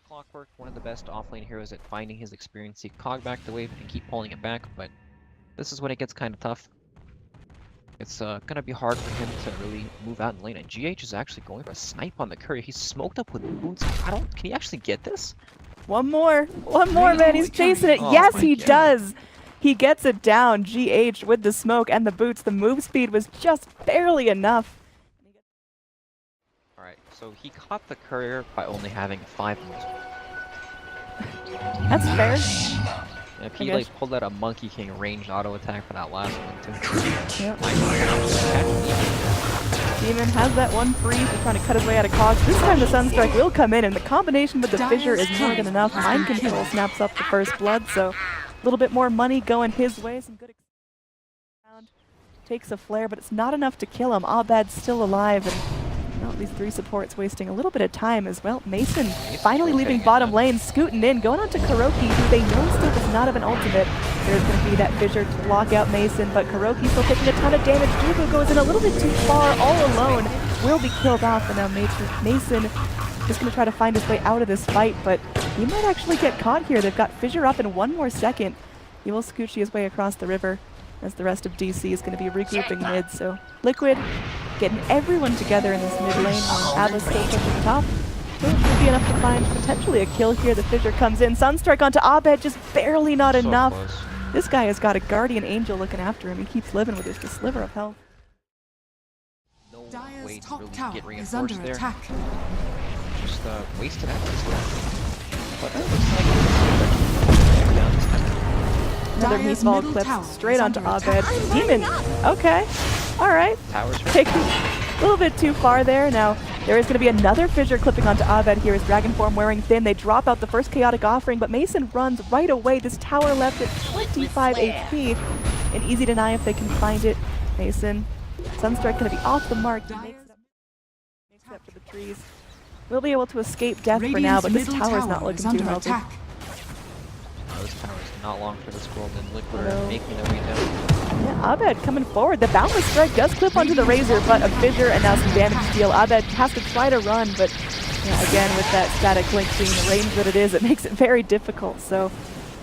Clockwork, one of the best offlane heroes at finding his experience, seek Cog back the wave and keep pulling it back, but this is when it gets kind of tough. It's gonna be hard for him to really move out in lane, and GH is actually going for a snipe on the courier. He's smoked up with boots. Can he actually get this? One more, man, he's chasing it. Oh, yes, he God. does. He gets it down, GH with the smoke and the boots. The move speed was just barely enough. Alright, so he caught the courier by only having 5 moves. That's fair. And if he like pulled out a Monkey King ranged auto attack for that last one too. Yep. Demon has that one free. He's trying to cut his way out of cogs. This time the Sunstrike will come in, and the combination with the Fissure is more than enough. Mind Control snaps up the first blood, so a little bit more money going his way. Some good takes a flare, but it's not enough to kill him. Abed's still alive, and well, these 3 supports wasting a little bit of time as well. Mason finally leaving bottom lane, scooting in, going on to Kuroki, who they know still does not have an ultimate. There's going to be that Fissure to block out Mason, but Kuroki still taking a ton of damage. Jubu goes in a little bit too far, all alone, will be killed off, and now Mason just going to try to find his way out of this fight, but he might actually get caught here. They've got Fissure up in 1 more second. He will scooch his way across the river, as the rest of DC is going to be regrouping mid, so Liquid getting everyone together in this mid lane while Atlas still pushing top. It should be enough to find potentially a kill here. The Fissure comes in. Sunstrike onto Abed, just barely not enough. Close. This guy has got a Guardian Angel looking after him. He keeps living with just a sliver of health. No way to really get reinforced there. Just wasted access. But that looks like another meatball clip straight onto Abed. Demon, okay, all right. Taking a little bit too far there. Now there is going to be another Fissure clipping onto Abed here as Dragon Form wearing thin. They drop out the first Chaotic Offering, but Mason runs right away. This tower left at 25 HP. An easy deny if they can find it. Mason, Sunstrike going to be off the mark. He makes it up to the trees. We'll be able to escape death for now, but this tower's not looking too healthy. This tower is not long for this world, and Liquid are making their way down. Yeah, Abed coming forward. The Boundless Strike does clip onto the Razor, but a Fissure and now some damage deal. Abed has to try to run, but yeah, again, with that static link being the range that it is, it makes it very difficult. So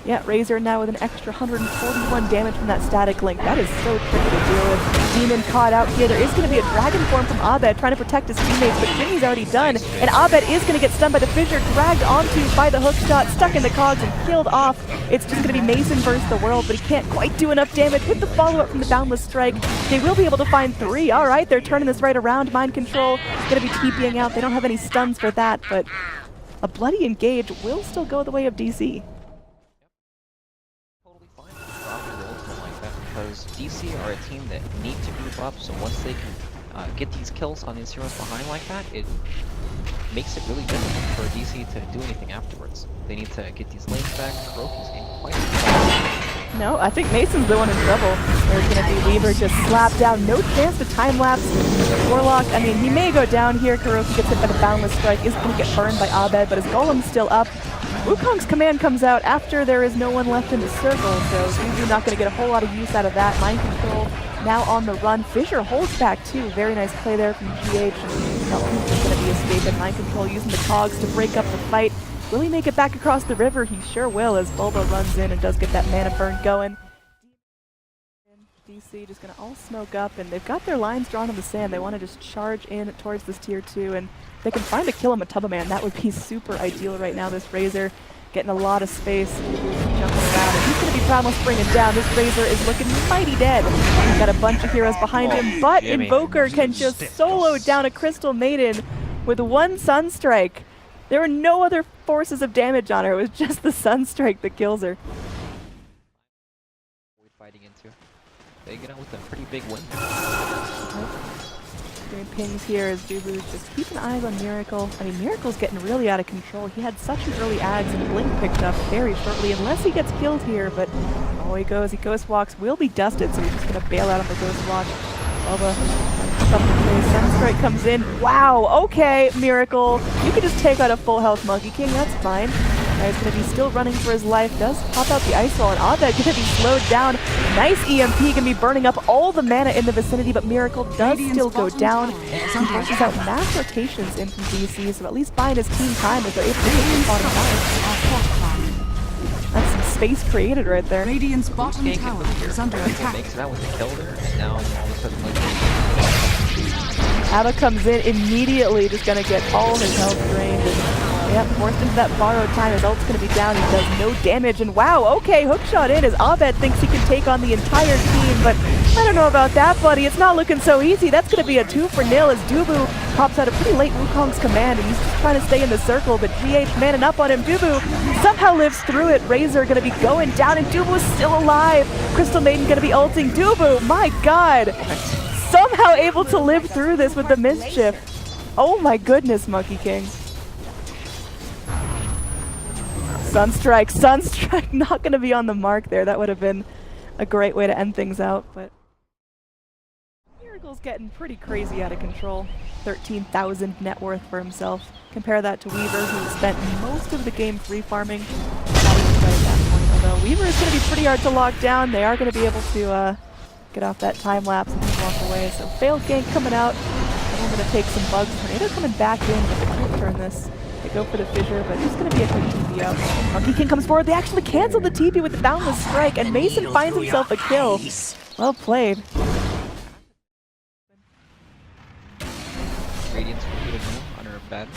yeah, Razor now with an extra 141 damage from that static link. That is so tricky to deal with. Demon caught out here. There is going to be a Dragon Form from Abed trying to protect his teammates, but Jimmy's already done. And Abed is going to get stunned by the Fissure, dragged onto by the hook shot, stuck in the cogs and killed off. It's just going to be Mason versus the world, but he can't quite do enough damage with the follow-up from the Boundless Strike. They will be able to find 3. All right, they're turning this right around. Mind Control going to be TPing out. They don't have any stuns for that, but a bloody engage will still go the way of DC. Because DC are a team that need to group up, so once they can get these kills on these heroes behind like that, it makes it really difficult for DC to do anything afterwards. They need to get these lanes back. Kuroki's getting quite No, I think Mason's the one in trouble. There's going to be Weaver just slapped down. No chance to time-lapse. Warlock, I mean, he may go down here. Kuroki gets hit by the Boundless Strike. Is going to get burned by Abed, but his Golem's still up. Wukong's command comes out after there is no one left in the circle, so he's not going to get a whole lot of use out of that. Mind Control now on the run. Fissure holds back too. Very nice play there from GH. He's going to be escaping. Mind Control using the cogs to break up the fight. Will he make it back across the river? He sure will as Bulba runs in and does get that mana burn going. DC just going to all smoke up, and they've got their lines drawn in the sand. They want to just charge in towards this tier 2, and if they can find a kill him a Tubba-Man, that would be super ideal right now. This Razor getting a lot of space, jumping around, and he's going to be almost bringing down. This Razor is looking mighty dead. He's got a bunch of heroes behind him, but Invoker can just solo down a Crystal Maiden with 1 Sunstrike. There were no other forces of damage on her. It was just the Sunstrike that kills her. fighting into. They get out with a pretty big win. Doing pings here as Jubu's just keeping eyes on Miracle. I mean, Miracle's getting really out of control. He had such an early ads, and Blink picked up very shortly, unless he gets killed here, but oh, he Ghost Walks, will be dusted, so he's just going to bail out on the Ghost Walk. Sunstrike comes in. Wow, okay, Miracle. You can just take out a full health Monkey King, that's fine. Guy's going to be still running for his life. Does pop out the ice wall, and Abed going to be slowed down. Nice EMP, going to be burning up all the mana in the vicinity, but Miracle does still go down. He pushes out mass rotations in from DC, so at least buying his team time as they're able to hit the bottom tower. That's some space created right there. Radiant's bottom tower is under attack. Makes that with the kill there, and now all of a sudden, like, Abba comes in immediately, just gonna get all his health drained. And, yep, forced into that borrowed time. His ult's gonna be down. He does no damage. And wow, okay, hookshot in as Abed thinks he can take on the entire team. But I don't know about that, buddy. It's not looking so easy. That's gonna be a 2-for-0 as Dubu pops out a pretty late Wukong's command. And he's just trying to stay in the circle. But GH manning up on him. Dubu somehow lives through it. Razor gonna be going down. And Dubu's still alive. Crystal Maiden gonna be ulting. Dubu, my god. Somehow able to live through this with the mischief. Oh my goodness, Monkey King. Sunstrike not going to be on the mark there. That would have been a great way to end things out, but Miracle's getting pretty crazy out of control. 13,000 net worth for himself. Compare that to Weaver, who spent most of the game free farming. Although Weaver is going to be pretty hard to lock down. They are going to be able to get off that time lapse and just walk away. So failed gank coming out. I'm going to take some bugs. Tornado coming back in, but they can't turn this. They go for the fissure, but it's going to be a quick TP out. Monkey King comes forward. They actually cancel the TP with the boundless strike, and Mason finds himself a kill. Well played. Radiant's completed now under a bed.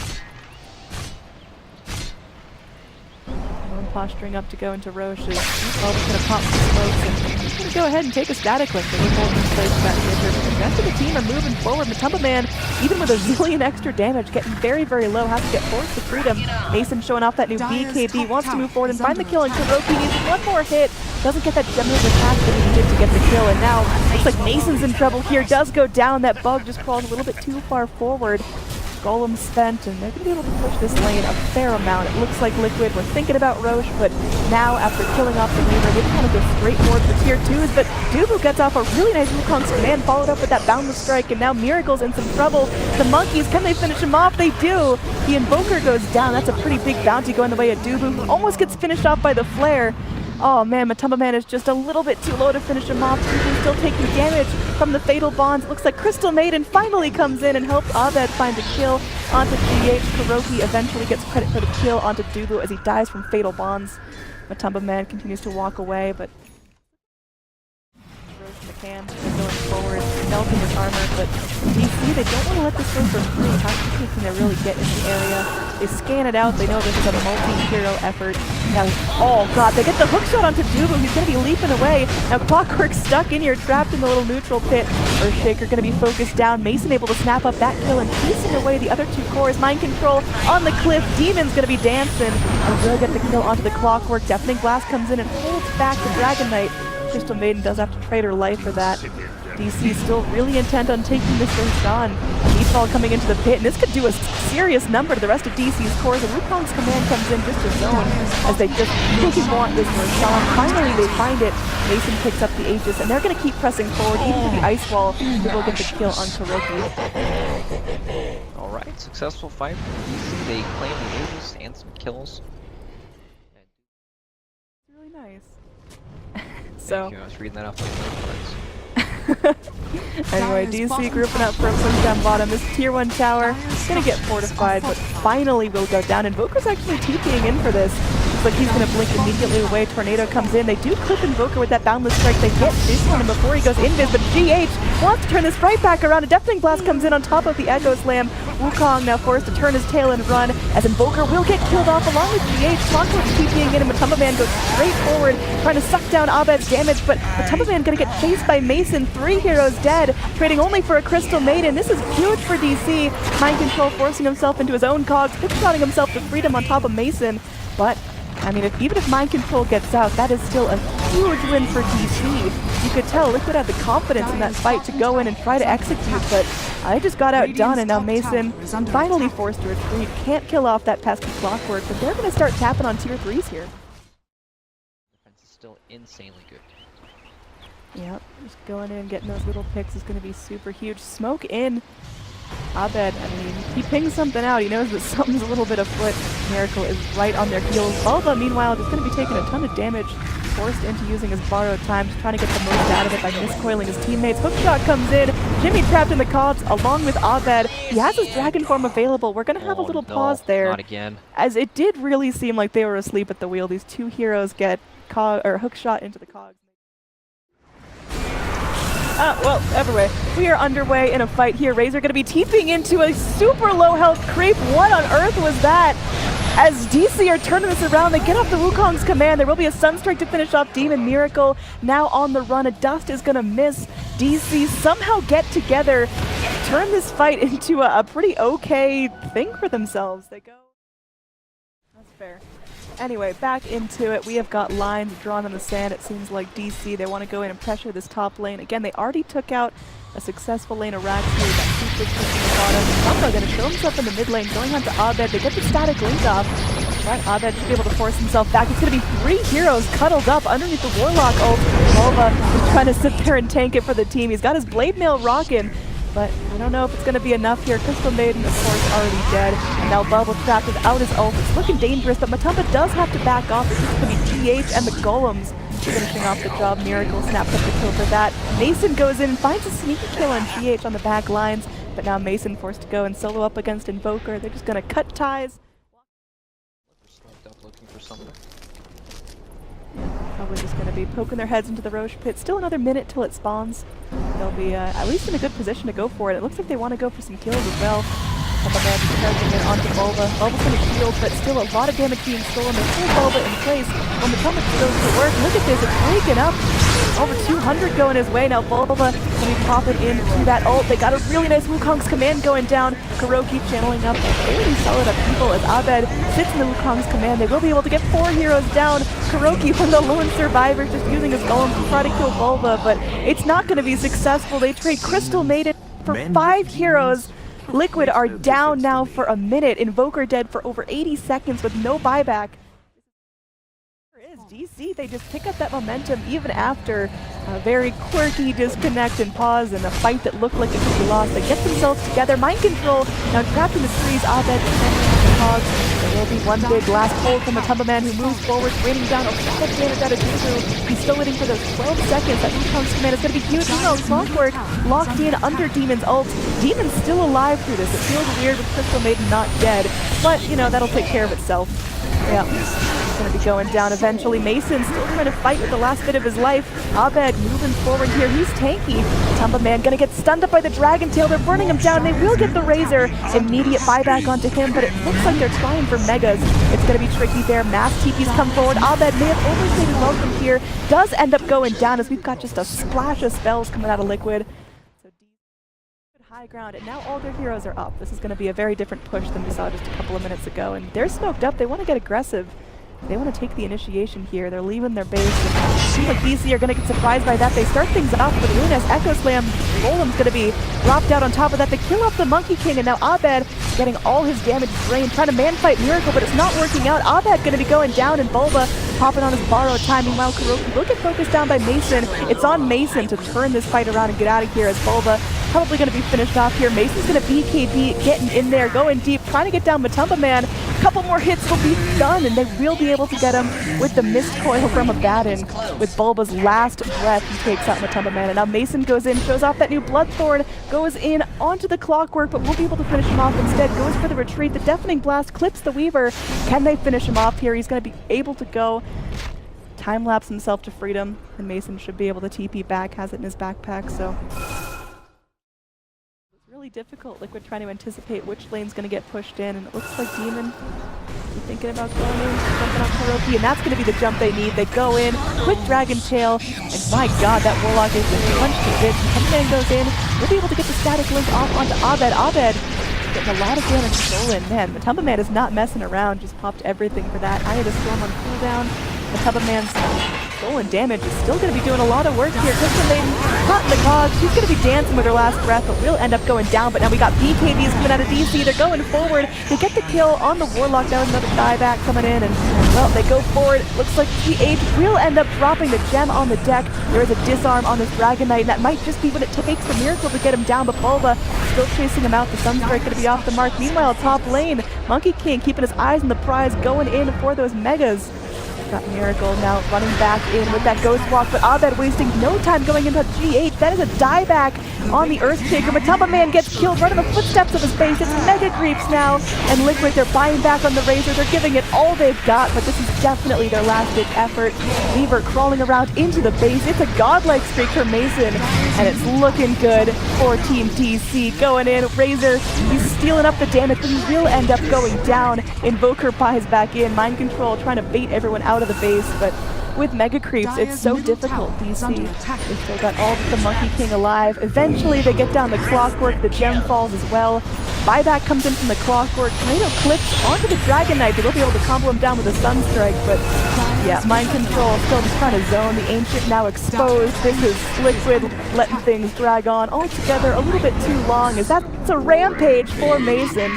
One posturing up to go into Roche is well, going to pop some smokes and he's going to go ahead and take a static link. They will hold in place that fissure, but the rest of the team are moving forward. Matumba Man, even with a zillion extra damage, getting very, very low, has to get forced to freedom. Mason showing off that new BKB, wants to move forward and find the kill, and Kuroki needs one more hit. Doesn't get that generous attack that he needed to get the kill, and now looks like Mason's in trouble here. Does go down. That bug just crawls a little bit too far forward. Golem spent, and they're going to be able to push this lane a fair amount. It looks like Liquid were thinking about Roche, but now after killing off the Weaver, they want to go straight forward for tier 2s, but Dubu gets off a really nice Wukong's command, followed up with that boundless strike, and now Miracle's in some trouble. The monkeys, can they finish him off? They do! The Invoker goes down. That's a pretty big bounty going the way of Dubu, who almost gets finished off by the flare. Oh man, Matumba Man is just a little bit too low to finish him off. Dubu's still taking damage from the fatal bonds. It looks like Crystal Maiden finally comes in and helps Abed find a kill onto GH. Kuroki eventually gets credit for the kill onto Dubu as he dies from fatal bonds. Matumba Man continues to walk away, but McCann going forward, melting his armor, but DC, they don't want to let this go for free. How quickly can they really get in the area? They scan it out, they know this is a multi-hero effort. Now, oh god, they get the hook shot onto Dubu, he's going to be leaping away. Now Clockwork stuck in here, trapped in the little neutral pit. Earthshaker going to be focused down, Mason able to snap up that kill and piecing away the other two cores. Mind Control on the cliff, Demon's going to be dancing. And will get the kill onto the Clockwork. Deafening Blast comes in and holds back the Dragon Knight. Crystal Maiden does have to trade her life for that. DC is still really intent on taking this race on. Meatball coming into the pit, and this could do a serious number to the rest of DC's cores. And Wukong's command comes in just to zone as they just really want this Roshan. Finally, they find it. Mason picks up the Aegis, and they're going to keep pressing forward, even to the ice wall. They will get the kill on Kuroki. Alright, successful fight for DC. They claim the Aegis and some kills. It's really nice. So. Thank you, I was reading that off like words. Anyway, DC grouping up for a push down bottom. This tier 1 tower is going to get fortified, but finally will go down. Invoker's actually TPing in for this. Looks like he's going to blink immediately away. Tornado comes in. They do clip Invoker with that boundless strike. They get this on him before he goes invis, but GH wants to turn this right back around. A Deafening Blast comes in on top of the Echo Slam. Wukong now forced to turn his tail and run, as Invoker will get killed off along with GH. Clockwork's TPing in, and Matumba Man goes straight forward, trying to suck down Abed's damage, but Matumba Man going to get chased by Mason. 3 heroes dead, trading only for a Crystal Maiden. This is huge for DC. Mind Control forcing himself into his own cogs, hookshotting himself to freedom on top of Mason. But, I mean, even if Mind Control gets out, that is still a huge win for DC. You could tell Liquid had the confidence in that fight to go in and try to execute, but I just got outdone, and now Mason finally forced to retreat. Can't kill off that pesky Clockwork, but they're going to start tapping on tier 3s here. Defense is still insanely good. Yep, just going in and getting those little picks is going to be super huge. Smoke in Abed, I mean, he pings something out. He knows that something's a little bit afoot. Miracle is right on their heels. Bulba, meanwhile, just going to be taking a ton of damage, forced into using his borrowed time, just trying to get the most out of it by miscoiling his teammates. Hookshot comes in. Jimmy trapped in the cogs along with Abed. He has his dragon form available. We're going to have a little pause there. Not again. As it did really seem like they were asleep at the wheel. These two heroes get hookshot into the cogs. Well, everyway, we are underway in a fight here. Razor going to be TPing into a super low health creep. What on earth was that? As DC are turning this around, they get off the Wukong's command. There will be a Sunstrike to finish off Demon. Miracle now on the run. A Dust is going to miss. DC somehow get together, turn this fight into a pretty okay thing for themselves. They go. That's fair. Anyway, back into it. We have got lines drawn in the sand. It seems like DC, they want to go in and pressure this top lane. Again, they already took out a successful lane of Rax here. That Super pushing the bottom. Samba going to show himself in the mid lane, going on to Abed. They get the static link off. Right, Abed should be able to force himself back. It's going to be 3 heroes cuddled up underneath the Warlock ult. Volva is trying to sit there and tank it for the team. He's got his Blade Mail rocking. But I don't know if it's going to be enough here. Crystal Maiden, of course, already dead. And now Bubble trapped without his ult. It's looking dangerous, but Matumba does have to back off. It's just going to be GH and the Golems finishing off the job. Miracle snaps up the kill for that. Mason goes in and finds a sneaky kill on GH on the back lines. But now Mason forced to go and solo up against Invoker. They're just going to cut ties. Looking for something. Probably just going to be poking their heads into the Roche pit. Still another minute till it spawns. They'll be at least in a good position to go for it. It looks like they want to go for some kills as well. Abed charging in onto Volva. Volva's going to shield, but still a lot of damage being stolen. They pull Volva in place. When the Mutumba goes to work, look at this, it's breaking up. Over 200 going his way. Now Volva going to be popping into that ult. They got a really nice Wukong's command going down. Kuroki channeling up a fairly solid upheaval as Abed sits in the Wukong's command. They will be able to get 4 heroes down. Kuroki, one of the lone survivors, just using his golem to try to kill Volva, but it's not going to be successful. They trade Crystal Maiden for 5 heroes. Liquid are down now for a minute. Invoker dead for over 80 seconds with no buyback. DC, they just pick up that momentum even after a very quirky disconnect and pause and a fight that looked like it could be lost. They get themselves together. Mind control now trapped in the trees. Abed defending the cogs. There will be one big last hold from Matumba Man who moves forward, raining down a lot of damage out of Juju. He's still waiting for those 12 seconds. That Wukong's command is going to be huge. Clockwork locked in under Demon's ult. Demon's still alive through this. It feels weird with Crystal Maiden not dead, but you know, that'll take care of itself. Yeah. Going to be going down eventually. Mason still trying to fight with the last bit of his life. Abed moving forward here. He's tanky. Tumba Man going to get stunned up by the Dragon Tail. They're burning him down. They will get the Razor. Immediate buyback onto him, but it looks like they're trying for Megas. It's going to be tricky there. Mass TP's come forward. Abed may have overstated welcome here. Does end up going down as we've got just a splash of spells coming out of Liquid. So high ground, and now all their heroes are up. This is going to be a very different push than we saw just a couple of minutes ago, and they're smoked up. They want to get aggressive. They want to take the initiation here. They're leaving their base. And it seems like DC are going to get surprised by that. They start things off with a really nice Echo Slam. Golem's going to be dropped out on top of that. They kill off the Monkey King, and now Abed getting all his damage drained, trying to man-fight Miracle, but it's not working out. Abed going to be going down, and Volva popping on his borrowed time. Meanwhile, Kuroki will get focused down by Mason. It's on Mason to turn this fight around and get out of here as Volva probably going to be finished off here. Mason's going to BKB, getting in there, going deep, trying to get down Matumba Man. A couple more hits will be done, and they will be able to get him with the mist coil from Abaddon. With Bulba's last breath, he takes out Matumba Man, and now Mason goes in, shows off that new Bloodthorn, goes in onto the Clockwork, but won't be able to finish him off instead. Goes for the retreat. The Deafening Blast clips the Weaver. Can they finish him off here? He's going to be able to go time-lapse himself to freedom, and Mason should be able to TP back, has it in his backpack, so really difficult. Liquid trying to anticipate which lane's going to get pushed in, and it looks like Demon thinking about going in, jumping on Kuroki, and that's going to be the jump they need. They go in, quick Dragon Tail, and my god, that Warlock is just punched to bits. Matumba goes in, we'll be able to get the static link off onto Abed. Abed getting a lot of damage stolen. Man, Matumba Man is not messing around, just popped everything for that. I had a Storm on cooldown. Matumba Man's stolen damage is still going to be doing a lot of work here. Kristen Maiden caught in the cog. She's going to be dancing with her last breath, but will end up going down. But now we got BKBs coming out of DC. They're going forward. They get the kill on the Warlock. Now another dieback coming in, and well, they go forward. Looks like GH will end up dropping the gem on the deck. There is a disarm on this Dragon Knight, and that might just be what it takes for Miracle to get him down. But Bulba still chasing him out. The Sunstrike going to be off the mark. Meanwhile, top lane, Monkey King keeping his eyes on the prize, going in for those megas. Got Miracle now running back in with that Ghost Walk, but Abed wasting no time going into GH. That is a dieback on the Earthshaker. Matamba Man gets killed right in the footsteps of his base. It's Mega Creeps now, and Liquid, they're buying back on the Razor. They're giving it all they've got, but this is definitely their last-ditch effort. Weaver crawling around into the base. It's a godlike streak for Mason, and it's looking good for Team DC. Going in, Razor, he's stealing up the damage, but he will end up going down. Invoker buys back in. Mind Control trying to bait everyone out of the base, but with Mega Creeps, it's so difficult. DC, they still got all but the Monkey King alive. Eventually, they get down the Clockwork. The gem falls as well. Buyback comes in from the Clockwork. Tornado clips onto the Dragon Knight. They will be able to combo him down with a Sunstrike, but yeah, Mind Control still just trying to zone. The Ancient now exposed. This is Liquid letting things drag on altogether a little bit too long, as that's a rampage for Mason.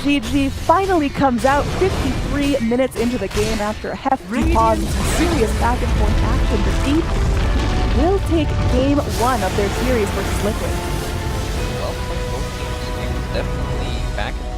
GG finally comes out 53 minutes into the game after a hefty pause and some serious back and forth action. The Deep will take game 1 of their series versus Liquid. Well, both teams, it was definitely back and